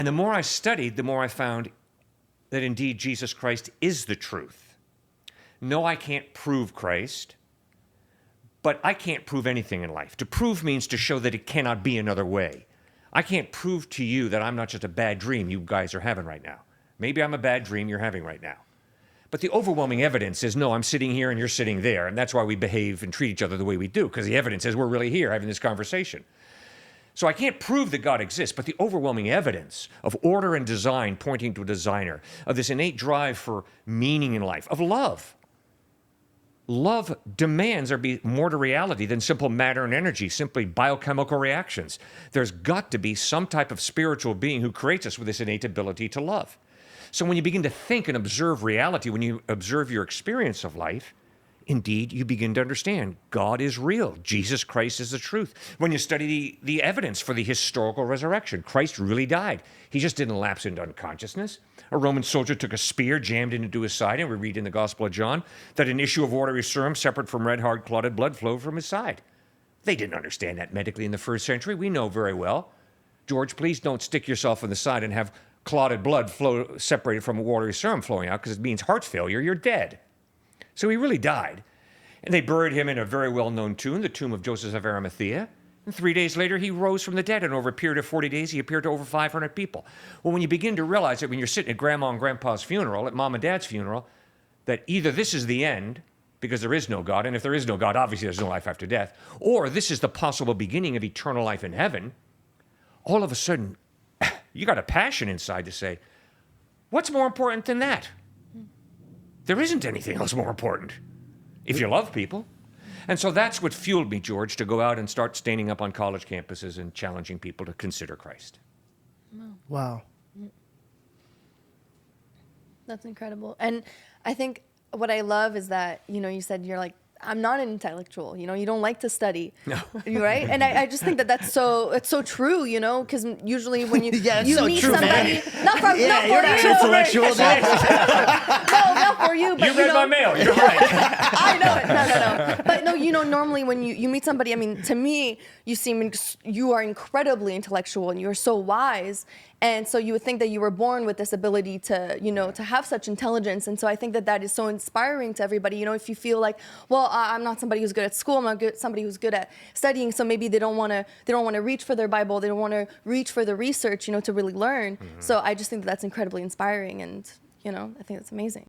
And the more I studied, the more I found that indeed Jesus Christ is the truth. No, I can't prove Christ, but I can't prove anything in life. To prove means to show that it cannot be another way. I can't prove to you that I'm not just a bad dream you guys are having right now. Maybe I'm a bad dream you're having right now. But the overwhelming evidence is, no, I'm sitting here and you're sitting there, and that's why we behave and treat each other the way we do, because the evidence is we're really here having this conversation. So I can't prove that God exists, but the overwhelming evidence of order and design pointing to a designer, of this innate drive for meaning in life, of love. Love demands there be more to reality than simple matter and energy, simply biochemical reactions. There's got to be some type of spiritual being who creates us with this innate ability to love. So when you begin to think and observe reality, when you observe your experience of life, indeed, you begin to understand God is real. Jesus Christ is the truth. When you study the evidence for the historical resurrection, Christ really died. He just didn't lapse into unconsciousness. A Roman soldier took a spear, jammed it into his side, and we read in the Gospel of John that an issue of watery serum separate from red, hard, clotted blood flowed from his side. They didn't understand that medically in the first century. We know very well. George, please don't stick yourself in the side and have clotted blood flow separated from a watery serum flowing out, because it means heart failure. You're dead. So he really died. And they buried him in a very well-known tomb, the tomb of Joseph of Arimathea. And 3 days later, he rose from the dead. And over a period of 40 days, he appeared to over 500 people. Well, when you begin to realize that when you're sitting at Grandma and Grandpa's funeral, at Mom and Dad's funeral, that either this is the end, because there is no God, and if there is no God, obviously there's no life after death, or this is the possible beginning of eternal life in heaven, all of a sudden, you got a passion inside to say, what's more important than that? There isn't anything else more important if you love people. And so that's what fueled me, George, to go out and start standing up on college campuses and challenging people to consider Christ. Wow. That's incredible. And I think what I love is that, you said you're like, I'm not an intellectual, you don't like to study, No. Right? And I just think that it's so true, because usually when you, Yeah, it's you so meet true, somebody, man. not for Yeah, you're not you, intellectual. no, not for you, but You read my mail, you're right. I know it. No. But no, normally when you meet somebody, I mean, to me, you are incredibly intellectual and you're so wise. And so you would think that you were born with this ability to, to have such intelligence. And so I think that is so inspiring to everybody. If you feel like, well, I'm not somebody who's good at school, I'm not somebody who's good at studying, so maybe they don't want to reach for their Bible, they don't want to reach for the research, to really learn. So I just think that's incredibly inspiring, and I think that's amazing.